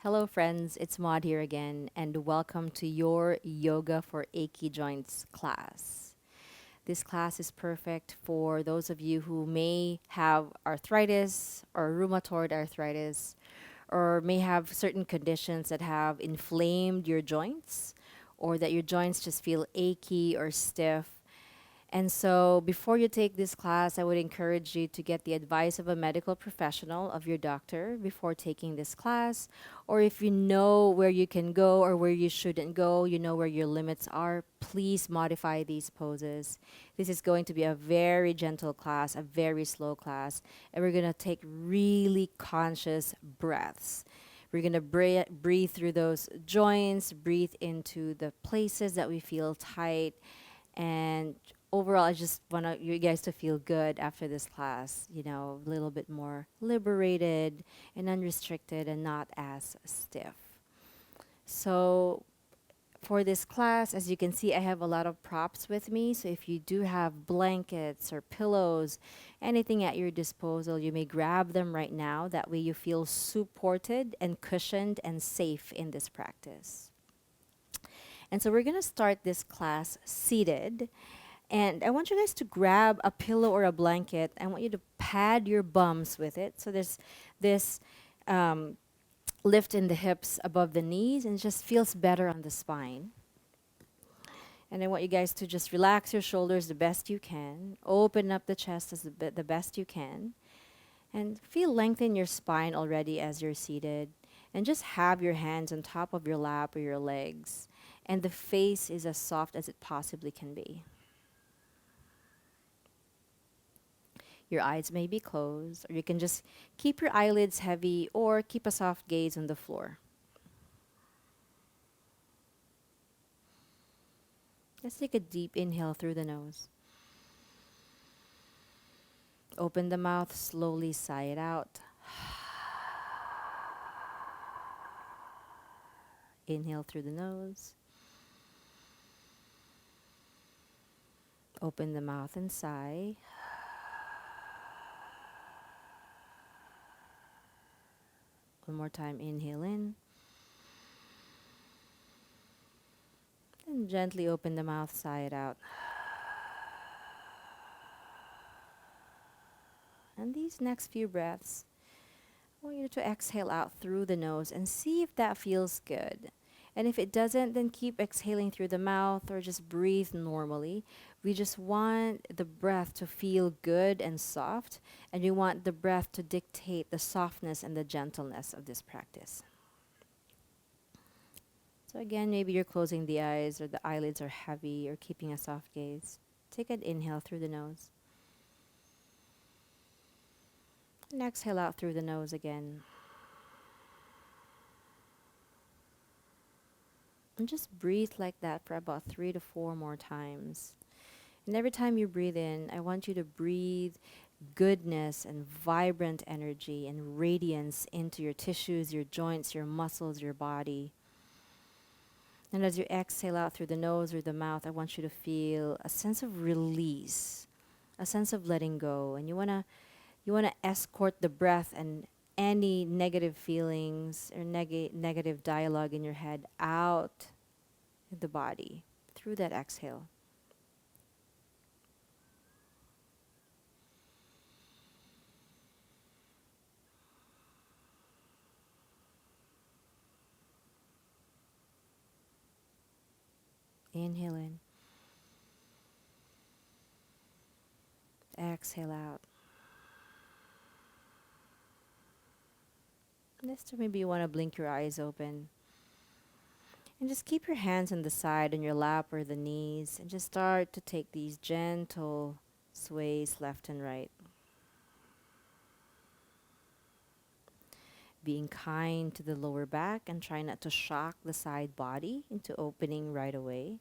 Hello, friends. It's Maud here again, and welcome to your Yoga for Achy Joints class. This class is perfect for those of you who may have arthritis or rheumatoid arthritis, or may have certain conditions that have inflamed your joints, or that your joints just feel achy or stiff. And so, before you take this class, I would encourage you to get the advice of a medical professional, of your doctor, before taking this class. Or if you know where you can go or where you shouldn't go, you know where your limits are, please modify these poses. This is going to be a very gentle class, a very slow class, and we're going to take really conscious breaths. We're going to breathe through those joints, breathe into the places that we feel tight, and overall, I just want you guys to feel good after this class, a little bit more liberated and unrestricted and not as stiff. So, for this class, as you can see, I have a lot of props with me. So, if you do have blankets or pillows, anything at your disposal, you may grab them right now. That way, you feel supported and cushioned and safe in this practice. And so, we're going to start this class seated. And I want you guys to grab a pillow or a blanket. I want you to pad your bums with it. So there's this lift in the hips above the knees, and it just feels better on the spine. And I want you guys to just relax your shoulders the best you can. Open up the chest as the best you can. And feel length in your spine already as you're seated. And just have your hands on top of your lap or your legs. And the face is as soft as it possibly can be. Your eyes may be closed, or you can just keep your eyelids heavy or keep a soft gaze on the floor. Let's take a deep inhale through the nose. Open the mouth, slowly sigh it out. Inhale through the nose. Open the mouth and sigh. One more time, inhale in. And gently open the mouth, sigh it out. And these next few breaths, I want you to exhale out through the nose and see if that feels good. And if it doesn't, then keep exhaling through the mouth or just breathe normally. We just want the breath to feel good and soft, and we want the breath to dictate the softness and the gentleness of this practice. So again, maybe you're closing the eyes or the eyelids are heavy or keeping a soft gaze. Take an inhale through the nose. And exhale out through the nose again. And just breathe like that for about 3 to 4 more times. And every time you breathe in, I want you to breathe goodness and vibrant energy and radiance into your tissues, your joints, your muscles, your body. And as you exhale out through the nose or the mouth, I want you to feel a sense of release, a sense of letting go. And you wanna escort the breath and any negative feelings or negative dialogue in your head out of the body through that exhale. Inhale in. Exhale out. Next time, maybe you want to blink your eyes open. And just keep your hands on the side, on your lap or the knees, and just start to take these gentle sways left and right. Being kind to the lower back and try not to shock the side body into opening right away.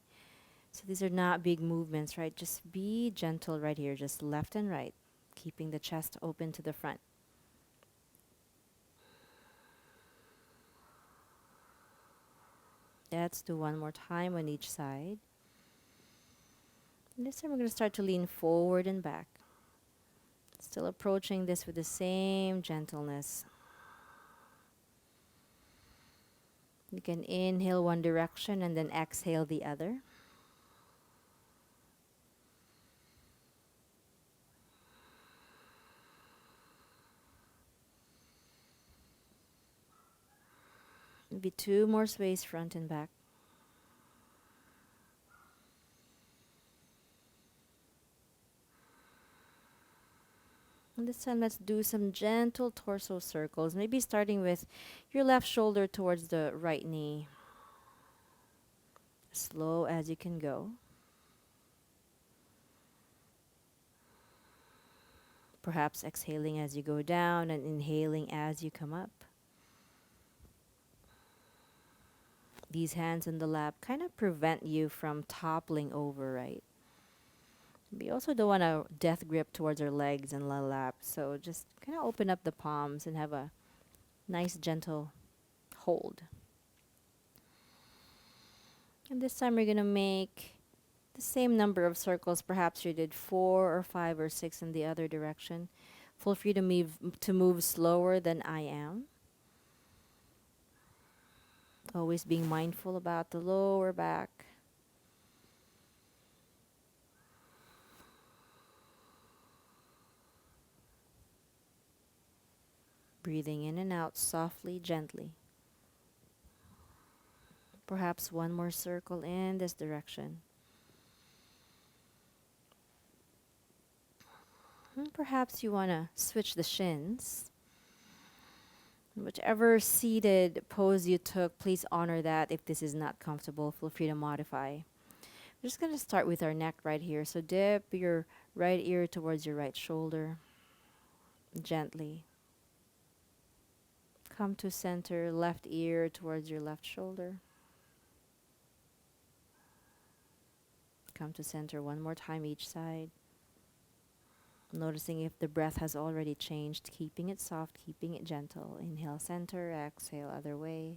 So these are not big movements, right? Just be gentle right here, just left and right, keeping the chest open to the front. Let's do one more time on each side. And this time we're going to start to lean forward and back. Still approaching this with the same gentleness. You can inhale one direction and then exhale the other. Maybe two more sways front and back. And this time, let's do some gentle torso circles. Maybe starting with your left shoulder towards the right knee. Slow as you can go. Perhaps exhaling as you go down and inhaling as you come up. These hands in the lap kind of prevent you from toppling over, right? We also don't want a death grip towards our legs and the lap. So just kind of open up the palms and have a nice gentle hold. And this time we're going to make the same number of circles. Perhaps you did 4 or 5 or 6 in the other direction. Feel free to move slower than I am. Always being mindful about the lower back. Breathing in and out softly, gently. Perhaps one more circle in this direction. And perhaps you want to switch the shins. Whichever seated pose you took, please honor that. If this is not comfortable, feel free to modify. We're just going to start with our neck right here. So dip your right ear towards your right shoulder. Gently. Come to center, left ear towards your left shoulder. Come to center one more time each side. Noticing if the breath has already changed, keeping it soft, keeping it gentle. Inhale center, exhale other way.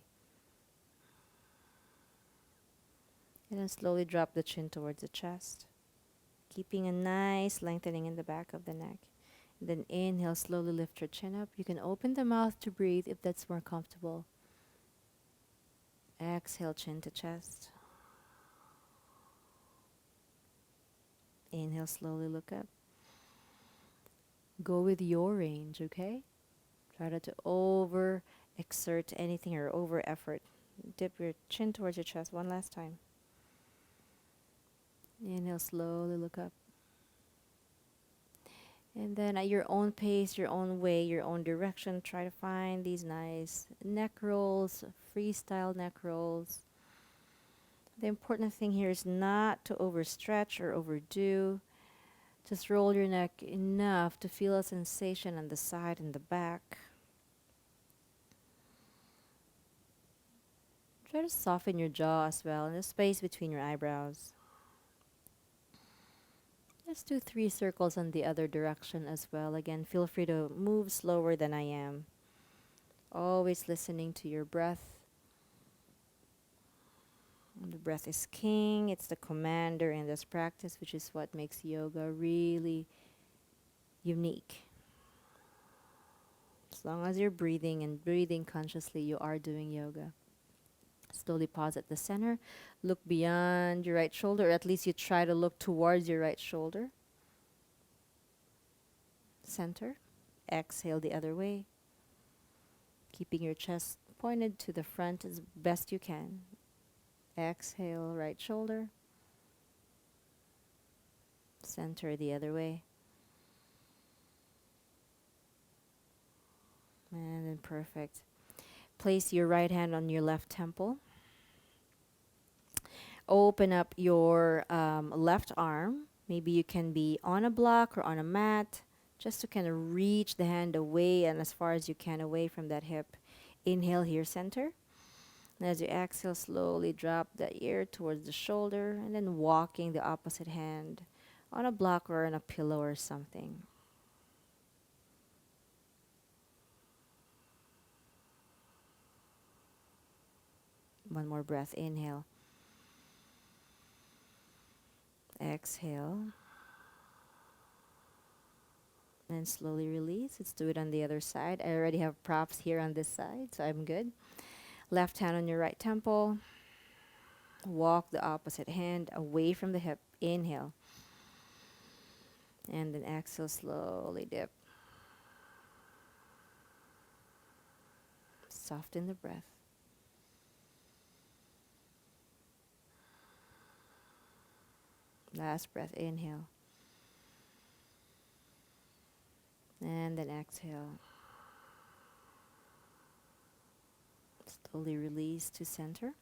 And then slowly drop the chin towards the chest. Keeping a nice lengthening in the back of the neck. And then inhale, slowly lift your chin up. You can open the mouth to breathe if that's more comfortable. Exhale, chin to chest. Inhale, slowly look up. Go with your range, okay? Try not to over exert anything or over effort. Dip your chin towards your chest one last time. Inhale, slowly look up. And then at your own pace, your own way, your own direction, try to find these nice neck rolls, freestyle neck rolls. The important thing here is not to overstretch or overdo. Just roll your neck enough to feel a sensation on the side and the back. Try to soften your jaw as well and the space between your eyebrows. Let's do 3 circles on the other direction as well. Again, feel free to move slower than I am. Always listening to your breath. The breath is king. It's the commander in this practice, which is what makes yoga really unique. As long as you're breathing and breathing consciously, you are doing yoga. Slowly pause at the center. Look beyond your right shoulder, or at least you try to look towards your right shoulder. Center. Exhale the other way. Keeping your chest pointed to the front as best you can. Exhale, right shoulder. Center the other way. And then perfect. Place your right hand on your left temple. Open up your left arm. Maybe you can be on a block or on a mat, just to kind of reach the hand away and as far as you can away from that hip. Inhale here, center. And as you exhale, slowly drop the ear towards the shoulder and then walking the opposite hand on a block or on a pillow or something. One more breath. Inhale. Exhale. And slowly release. Let's do it on the other side. I already have props here on this side, so I'm good. Left hand on your right temple. Walk the opposite hand away from the hip. Inhale. And then exhale, slowly dip. Soften the breath. Last breath, inhale. And then exhale. Slowly release to center.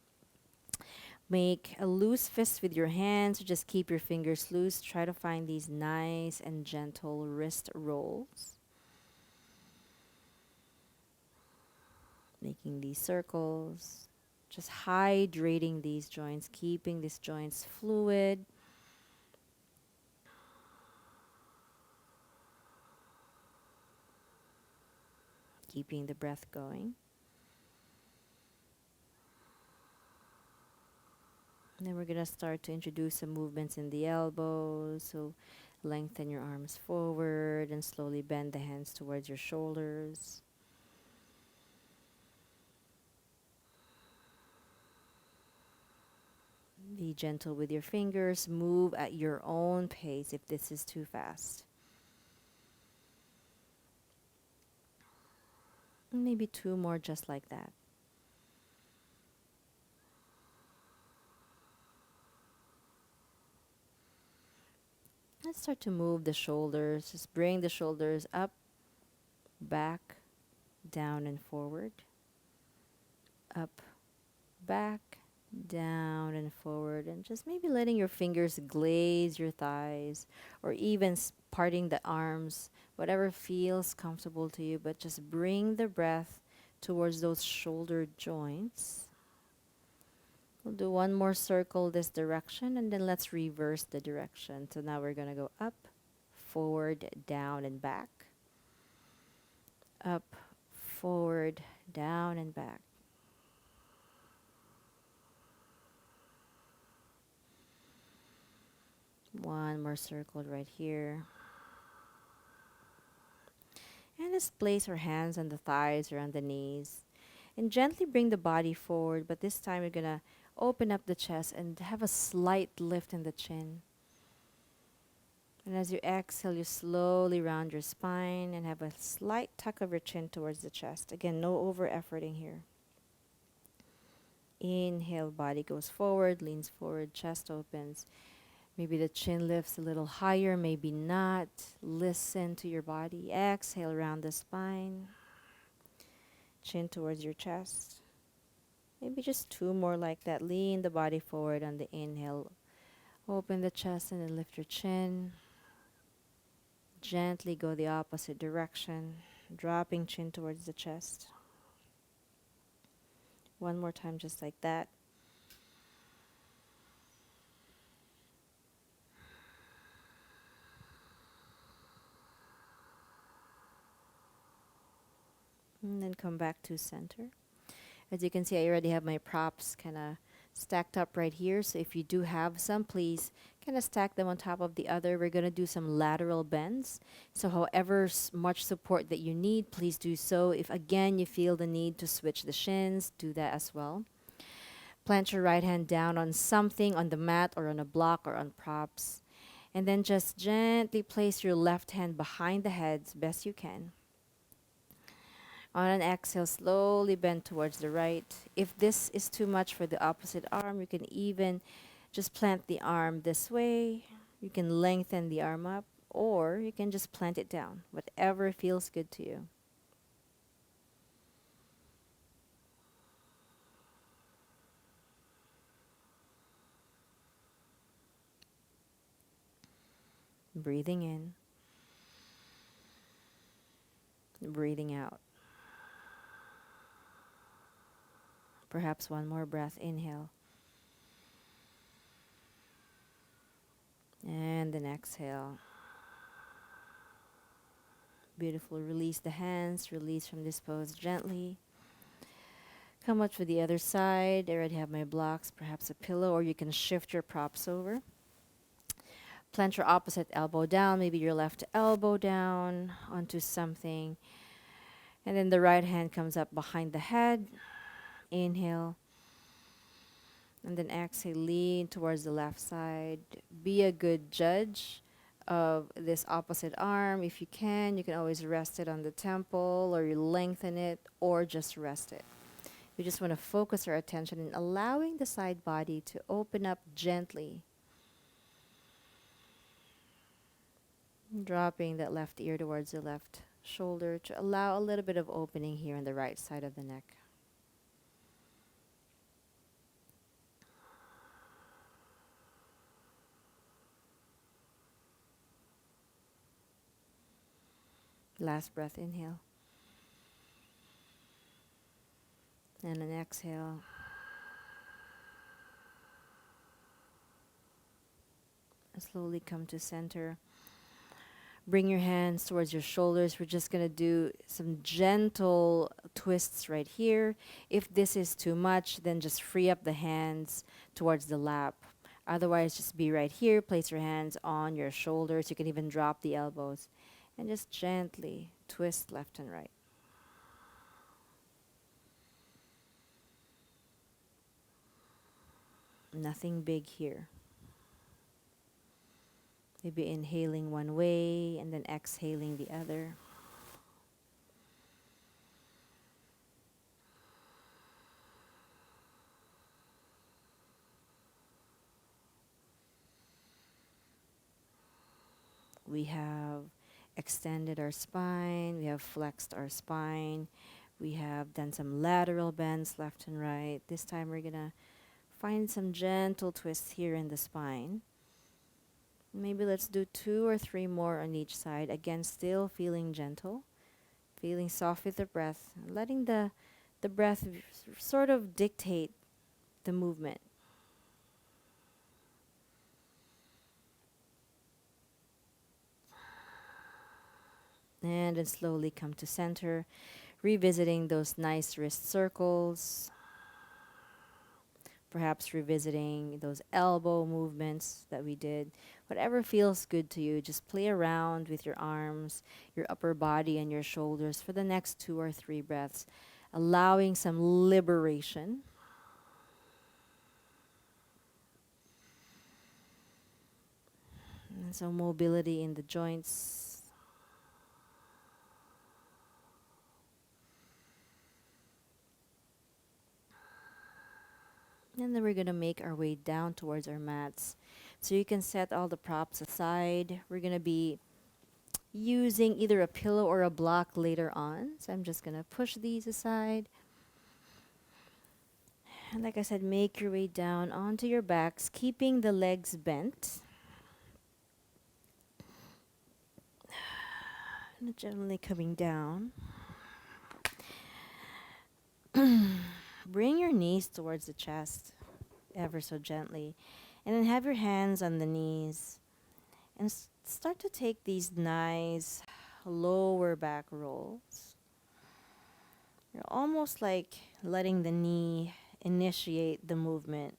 Make a loose fist with your hands. Just keep your fingers loose. Try to find these nice and gentle wrist rolls. Making these circles. Just hydrating these joints, keeping these joints fluid. Keeping the breath going. And then we're going to start to introduce some movements in the elbows. So lengthen your arms forward and slowly bend the hands towards your shoulders. Be gentle with your fingers. Move at your own pace if this is too fast. Maybe two more just like that. Let's start to move the shoulders. Just bring the shoulders up, back, down and forward. Up, back, down and forward. And just maybe letting your fingers glaze your thighs or even parting the arms, whatever feels comfortable to you. But just bring the breath towards those shoulder joints. We'll do one more circle this direction and then let's reverse the direction. So now we're going to go up, forward, down and back. Up, forward, down and back. One more circle right here. And let's place our hands on the thighs or on the knees. And gently bring the body forward, but this time we're going to open up the chest and have a slight lift in the chin. And as you exhale, you slowly round your spine and have a slight tuck of your chin towards the chest. Again, no over efforting here. Inhale, body goes forward, leans forward, chest opens. Maybe the chin lifts a little higher, maybe not. Listen to your body. Exhale, round the spine. Chin towards your chest. Maybe just two more like that. Lean the body forward on the inhale. Open the chest and then lift your chin. Gently go the opposite direction, dropping chin towards the chest. One more time just like that. And then come back to center. As you can see, I already have my props kind of stacked up right here. So if you do have some, please kind of stack them on top of the other. We're going to do some lateral bends. So however much support that you need, please do so. If again you feel the need to switch the shins, do that as well. Plant your right hand down on something, on the mat or on a block or on props. And then just gently place your left hand behind the head as best you can. On an exhale, slowly bend towards the right. If this is too much for the opposite arm, you can even just plant the arm this way. You can lengthen the arm up, or you can just plant it down, whatever feels good to you. Breathing in, breathing out. Perhaps one more breath. Inhale. And then exhale. Beautiful. Release the hands. Release from this pose gently. Come up to the other side. I already have my blocks. Perhaps a pillow, or you can shift your props over. Plant your opposite elbow down. Maybe your left elbow down onto something. And then the right hand comes up behind the head. Inhale. And then exhale, lean towards the left side. Be a good judge of this opposite arm. If you can always rest it on the temple, or you lengthen it, or just rest it. We just want to focus our attention in allowing the side body to open up gently. Dropping that left ear towards the left shoulder to allow a little bit of opening here on the right side of the neck. Last breath, inhale. And an exhale. And slowly come to center. Bring your hands towards your shoulders. We're just going to do some gentle twists right here. If this is too much, then just free up the hands towards the lap. Otherwise, just be right here. Place your hands on your shoulders. You can even drop the elbows. And just gently twist left and right. Nothing big here. Maybe inhaling one way and then exhaling the other. We have extended our spine. We have flexed our spine. We have done some lateral bends left and right. This time we're going to find some gentle twists here in the spine. Maybe let's do 2 or 3 more on each side. Again, still feeling gentle, feeling soft with the breath, letting the breath sort of dictate the movement. And then slowly come to center, revisiting those nice wrist circles. Perhaps revisiting those elbow movements that we did. Whatever feels good to you, just play around with your arms, your upper body, and your shoulders for the next 2 or 3 breaths, allowing some liberation. And so mobility in the joints. And then we're going to make our way down towards our mats. So you can set all the props aside. We're going to be using either a pillow or a block later on. So I'm just going to push these aside. And like I said, make your way down onto your backs, keeping the legs bent. And gently coming down. Bring your knees towards the chest, ever so gently. And then have your hands on the knees. And start to take these nice lower back rolls. You're almost like letting the knee initiate the movement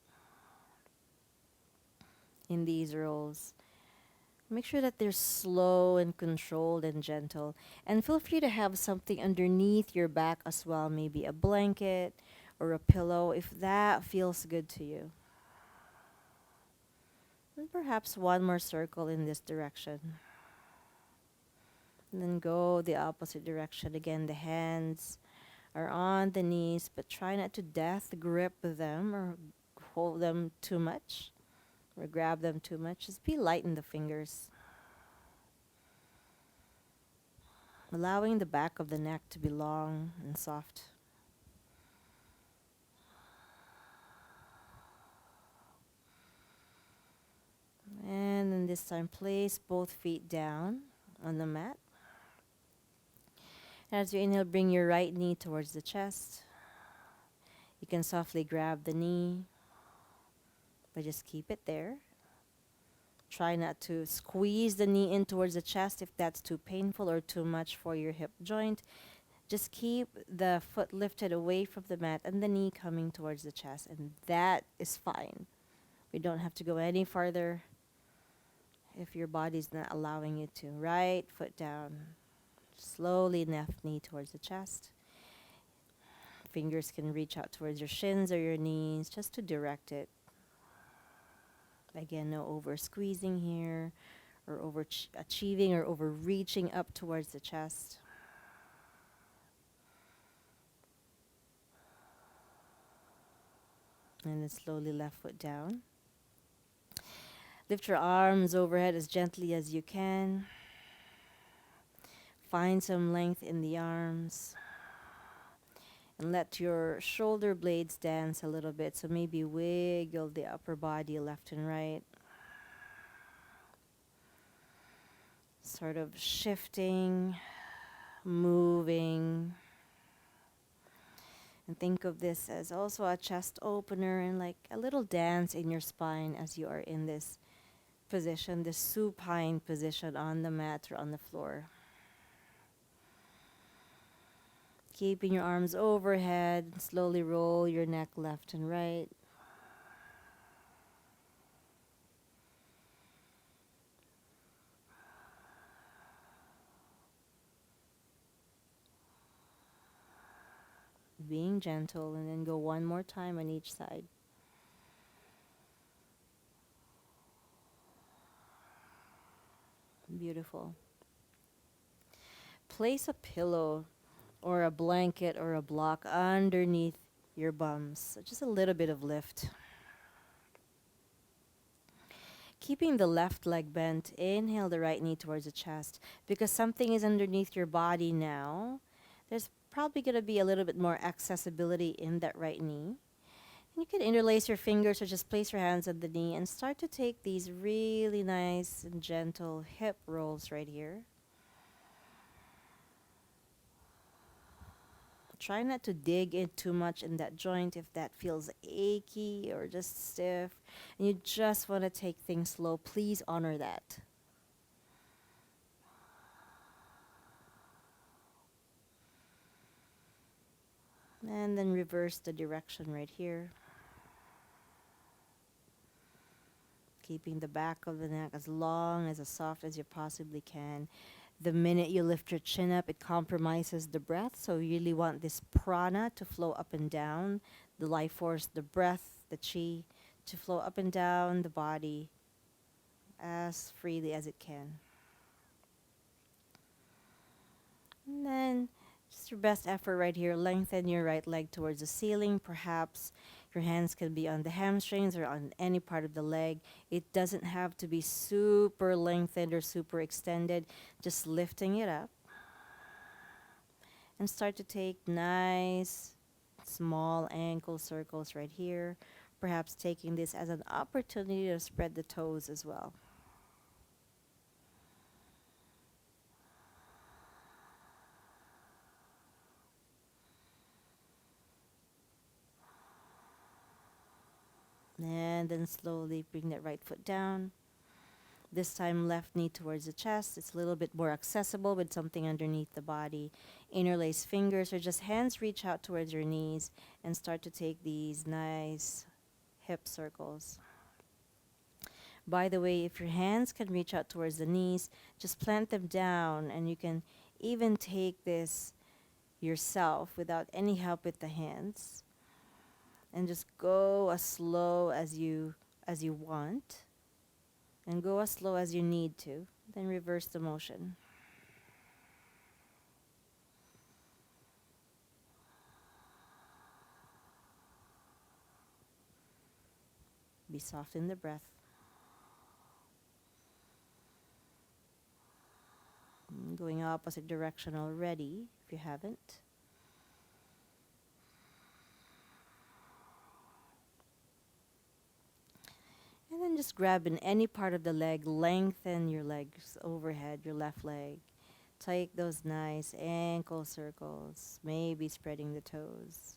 in these rolls. Make sure that they're slow and controlled and gentle. And feel free to have something underneath your back as well, maybe a blanket or a pillow, if that feels good to you. And perhaps one more circle in this direction. And then go the opposite direction. Again, the hands are on the knees, but try not to death grip them or hold them too much or grab them too much. Just be light in the fingers. Allowing the back of the neck to be long and soft. And then this time, place both feet down on the mat. As you inhale, bring your right knee towards the chest. You can softly grab the knee, but just keep it there. Try not to squeeze the knee in towards the chest if that's too painful or too much for your hip joint. Just keep the foot lifted away from the mat and the knee coming towards the chest, and that is fine. We don't have to go any farther if your body's not allowing you to. Right foot down. Slowly left knee towards the chest. fingers can reach out towards your shins or your knees just to direct it. Again, no over squeezing here or over achieving or over reaching up towards the chest. And then slowly left foot down. Lift your arms overhead as gently as you can. Find some length in the arms. And let your shoulder blades dance a little bit. So maybe wiggle the upper body left and right. Sort of shifting, moving. And think of this as also a chest opener and like a little dance in your spine as you are in this position, this supine position on the mat or on the floor. Keeping your arms overhead, slowly roll your neck left and right. Being gentle, and then go one more time on each side. Beautiful. Place a pillow or a blanket or a block underneath your bums. So just a little bit of lift. Keeping the left leg bent, inhale the right knee towards the chest because something is underneath your body now. There's probably going to be a little bit more accessibility in that right knee. And you can interlace your fingers or just place your hands on the knee and start to take these really nice and gentle hip rolls right here. Try not to dig in too much in that joint if that feels achy or just stiff. And you just want to take things slow. Please honor that. And then reverse the direction right here. Keeping the back of the neck as long as soft as you possibly can. The minute you lift your chin up, it compromises the breath. So you really want this prana to flow up and down, the life force, the breath, the chi, to flow up and down the body as freely as it can. And then just your best effort right here. Lengthen your right leg towards the ceiling. Perhaps your hands can be on the hamstrings or on any part of the leg. It doesn't have to be super lengthened or super extended. Just lifting it up. And start to take nice, small ankle circles right here. Perhaps taking this as an opportunity to spread the toes as well. And then slowly bring that right foot down. This time left knee towards the chest. It's a little bit more accessible with something underneath the body. Interlace fingers or just hands reach out towards your knees and start to take these nice hip circles. By the way, if your hands can reach out towards the knees, just plant them down and you can even take this yourself without any help with the hands. And just go as slow as you want. And go as slow as you need to. Then reverse the motion. Be soft in the breath. Going opposite direction already, if you haven't. And then just grab in any part of the leg, lengthen your legs overhead, your left leg. Take those nice ankle circles, maybe spreading the toes.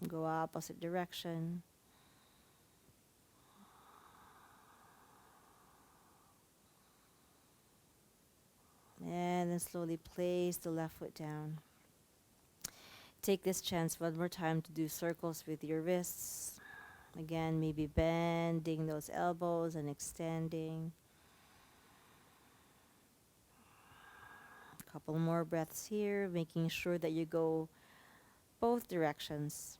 Go opposite direction. And then slowly place the left foot down. Take this chance one more time to do circles with your wrists. Again, maybe bending those elbows and extending. A couple more breaths here, making sure that you go both directions.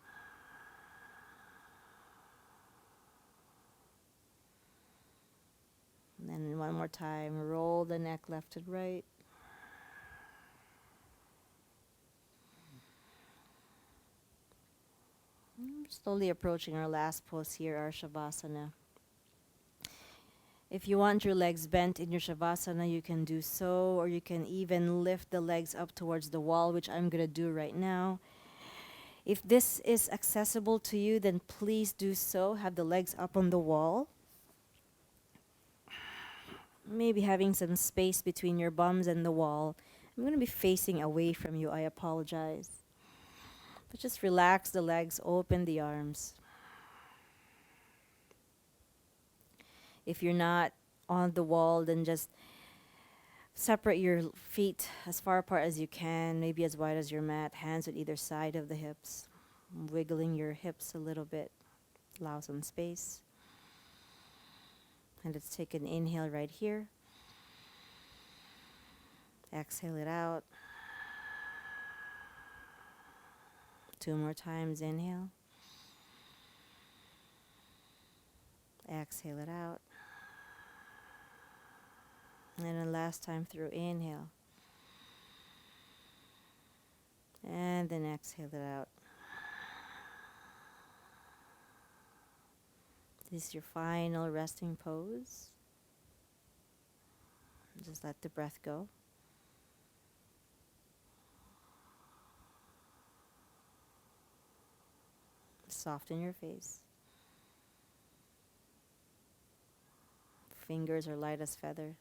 And then one more time, roll the neck left and right. Slowly approaching our last pose here, our Shavasana. If you want your legs bent in your Shavasana, you can do so, or you can even lift the legs up towards the wall, which I'm going to do right now. If this is accessible to you, then please do so. Have the legs up on the wall. Maybe having some space between your bums and the wall. I'm going to be facing away from you. I apologize. But just relax the legs, open the arms. If you're not on the wall, then just separate your feet as far apart as you can, maybe as wide as your mat, hands at either side of the hips, wiggling your hips a little bit. Allow some space. And let's take an inhale right here. Exhale it out. 2 more times, inhale. Exhale it out. And then last time through, inhale. And then exhale it out. This is your final resting pose. Just let the breath go. Soften your face. Fingers are light as feather.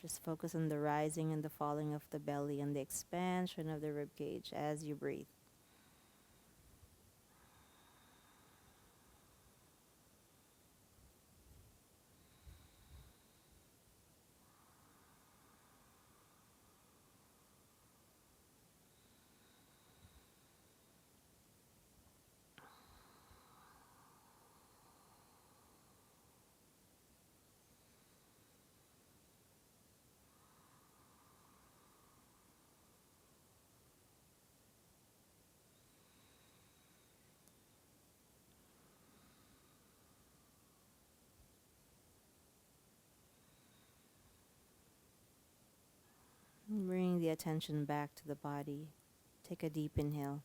Just focus on the rising and the falling of the belly and the expansion of the rib cage as you breathe. Bring the attention back to the body. Take a deep inhale.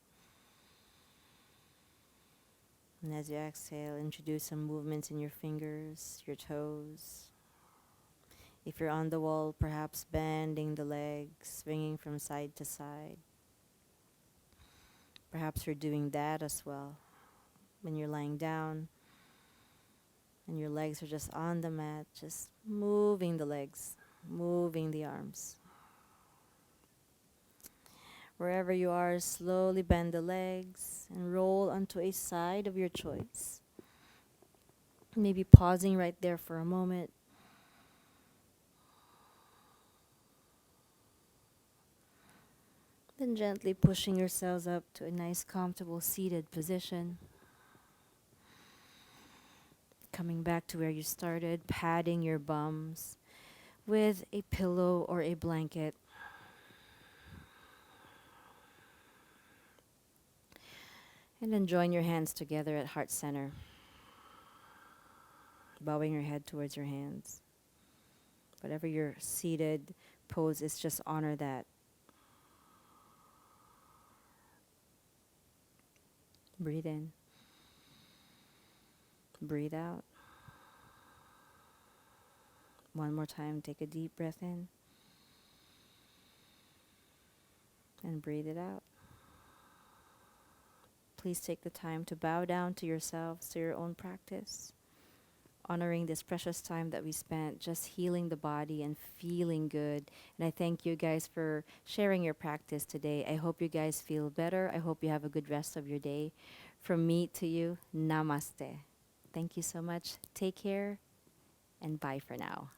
And as you exhale, introduce some movements in your fingers, your toes. If you're on the wall, perhaps bending the legs, swinging from side to side. Perhaps you're doing that as well. When you're lying down and your legs are just on the mat, just moving the legs, moving the arms. Wherever you are, slowly bend the legs and roll onto a side of your choice. Maybe pausing right there for a moment. Then gently pushing yourselves up to a nice, comfortable seated position. Coming back to where you started, padding your bums with a pillow or a blanket. And then join your hands together at heart center. Bowing your head towards your hands. Whatever your seated pose is, just honor that. Breathe in. Breathe out. One more time, take a deep breath in. And breathe it out. Please take the time to bow down to yourselves, to your own practice, honoring this precious time that we spent just healing the body and feeling good. And I thank you guys for sharing your practice today. I hope you guys feel better. I hope you have a good rest of your day. From me to you, namaste. Thank you so much. Take care and bye for now.